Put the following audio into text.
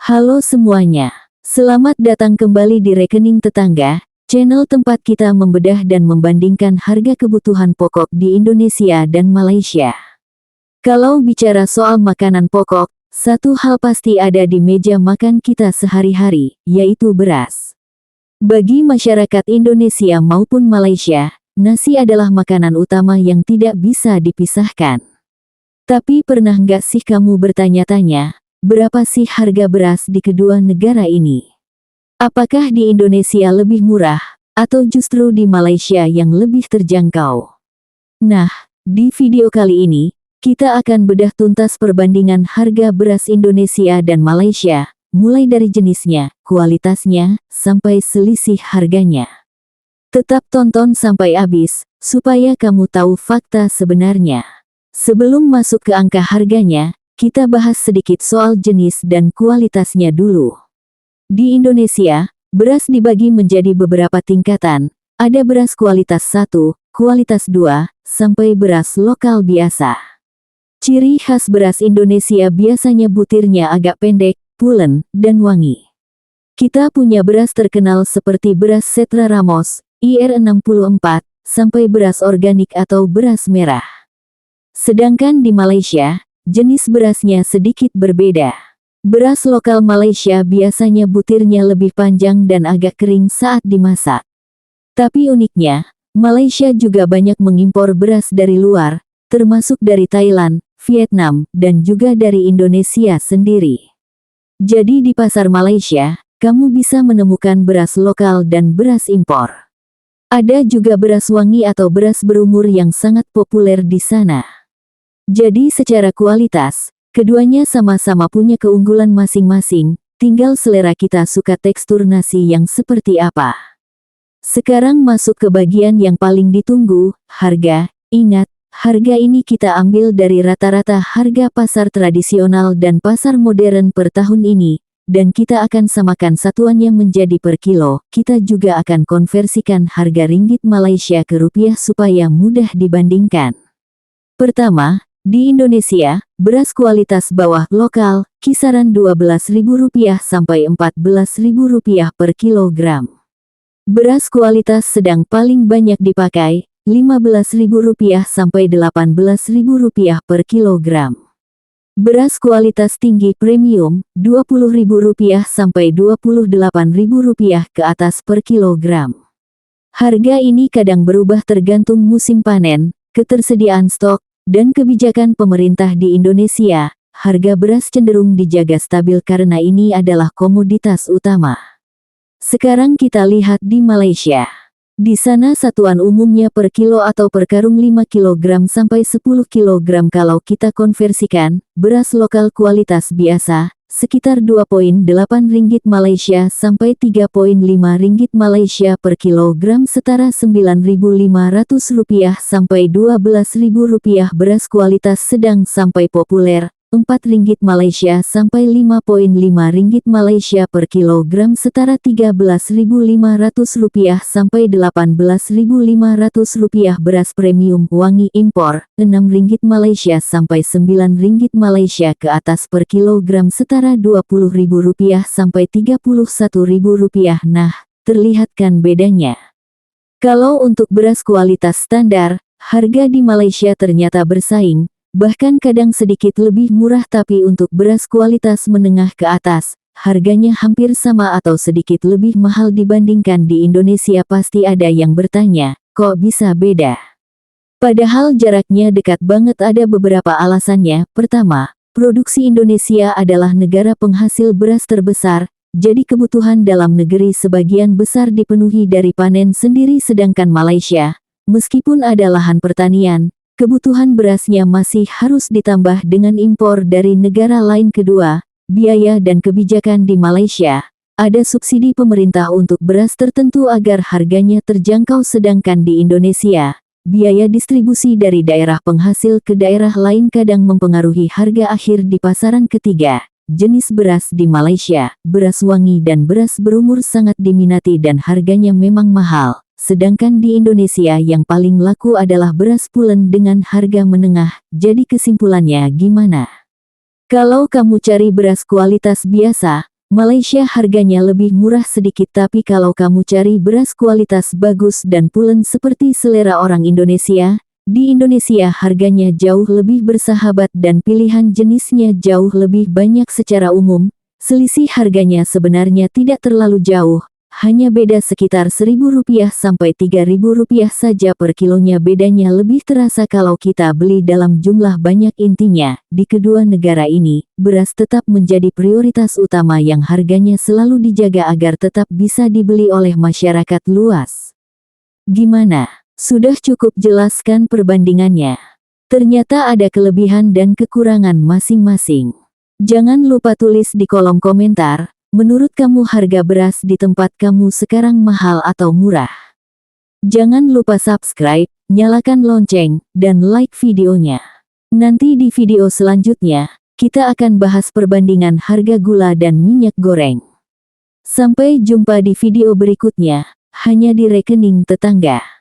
Halo semuanya, selamat datang kembali di Rekening Tetangga, channel tempat kita membedah dan membandingkan harga kebutuhan pokok di Indonesia dan Malaysia. Kalau bicara soal makanan pokok, satu hal pasti ada di meja makan kita sehari-hari, yaitu beras. Bagi masyarakat Indonesia maupun Malaysia, nasi adalah makanan utama yang tidak bisa dipisahkan. Tapi pernah nggak sih kamu bertanya-tanya, berapa sih harga beras di kedua negara ini? Apakah di Indonesia lebih murah, atau justru di Malaysia yang lebih terjangkau? Nah, di video kali ini, kita akan bedah tuntas perbandingan harga beras Indonesia dan Malaysia, mulai dari jenisnya, kualitasnya, sampai selisih harganya. Tetap tonton sampai habis, supaya kamu tahu fakta sebenarnya. Sebelum masuk ke angka harganya, kita bahas sedikit soal jenis dan kualitasnya dulu. Di Indonesia, beras dibagi menjadi beberapa tingkatan, ada beras kualitas 1, kualitas 2, sampai beras lokal biasa. Ciri khas beras Indonesia biasanya butirnya agak pendek, pulen, dan wangi. Kita punya beras terkenal seperti beras Setra Ramos, IR64, sampai beras organik atau beras merah. Sedangkan di Malaysia, jenis berasnya sedikit berbeda. Beras lokal Malaysia biasanya butirnya lebih panjang dan agak kering saat dimasak. Tapi uniknya, Malaysia juga banyak mengimpor beras dari luar, termasuk dari Thailand, Vietnam, dan juga dari Indonesia sendiri. Jadi di pasar Malaysia, kamu bisa menemukan beras lokal dan beras impor. Ada juga beras wangi atau beras berumur yang sangat populer di sana. Jadi secara kualitas, keduanya sama-sama punya keunggulan masing-masing, tinggal selera kita suka tekstur nasi yang seperti apa. Sekarang masuk ke bagian yang paling ditunggu, harga. Ingat, harga ini kita ambil dari rata-rata harga pasar tradisional dan pasar modern per tahun ini, dan kita akan samakan satuannya menjadi per kilo. Kita juga akan konversikan harga ringgit Malaysia ke rupiah supaya mudah dibandingkan. Pertama, di Indonesia, beras kualitas bawah lokal, kisaran Rp12.000 sampai Rp14.000 per kilogram. Beras kualitas sedang paling banyak dipakai, Rp15.000 sampai Rp18.000 per kilogram. Beras kualitas tinggi premium, Rp20.000 sampai Rp28.000 ke atas per kilogram. Harga ini kadang berubah tergantung musim panen, ketersediaan stok, dan kebijakan pemerintah di Indonesia. Harga beras cenderung dijaga stabil karena ini adalah komoditas utama. Sekarang kita lihat di Malaysia. Di sana satuan umumnya per kilo atau per karung 5 kg sampai 10 kg. Kalau kita konversikan, beras lokal kualitas biasa, sekitar Rp2.8 Malaysia sampai Rp3.5 Malaysia per kilogram setara Rp9.500 sampai Rp12.000. Beras kualitas sedang sampai populer, Rp4 Malaysia sampai Rp5.5 Malaysia per kilogram setara Rp13.500 sampai Rp18.500. Beras premium wangi impor, Rp6 Malaysia sampai Rp9 Malaysia ke atas per kilogram setara Rp20.000 sampai Rp31.000. Nah, terlihat kan bedanya? Kalau untuk beras kualitas standar, harga di Malaysia ternyata bersaing, bahkan kadang sedikit lebih murah, tapi untuk beras kualitas menengah ke atas, harganya hampir sama atau sedikit lebih mahal dibandingkan di Indonesia. Pasti ada yang bertanya, kok bisa beda? Padahal jaraknya dekat banget. Ada beberapa alasannya. Pertama, produksi Indonesia adalah negara penghasil beras terbesar, jadi kebutuhan dalam negeri sebagian besar dipenuhi dari panen sendiri, sedangkan Malaysia, meskipun ada lahan pertanian, kebutuhan berasnya masih harus ditambah dengan impor dari negara lain. Kedua, biaya dan kebijakan di Malaysia. Ada subsidi pemerintah untuk beras tertentu agar harganya terjangkau, sedangkan di Indonesia, biaya distribusi dari daerah penghasil ke daerah lain kadang mempengaruhi harga akhir di pasaran. Ketiga, jenis beras di Malaysia, beras wangi dan beras berumur sangat diminati dan harganya memang mahal. Sedangkan di Indonesia yang paling laku adalah beras pulen dengan harga menengah. Jadi kesimpulannya gimana? Kalau kamu cari beras kualitas biasa, Malaysia harganya lebih murah sedikit, tapi kalau kamu cari beras kualitas bagus dan pulen seperti selera orang Indonesia, di Indonesia harganya jauh lebih bersahabat dan pilihan jenisnya jauh lebih banyak. Secara umum, selisih harganya sebenarnya tidak terlalu jauh, hanya beda sekitar Rp1.000 sampai Rp3.000 saja per kilonya. Bedanya lebih terasa kalau kita beli dalam jumlah banyak. Intinya, di kedua negara ini, beras tetap menjadi prioritas utama yang harganya selalu dijaga agar tetap bisa dibeli oleh masyarakat luas. Gimana? Sudah cukup jelaskan perbandingannya? Ternyata ada kelebihan dan kekurangan masing-masing. Jangan lupa tulis di kolom komentar, menurut kamu harga beras di tempat kamu sekarang mahal atau murah? Jangan lupa subscribe, nyalakan lonceng, dan like videonya. Nanti di video selanjutnya, kita akan bahas perbandingan harga gula dan minyak goreng. Sampai jumpa di video berikutnya, hanya di Rekening Tetangga.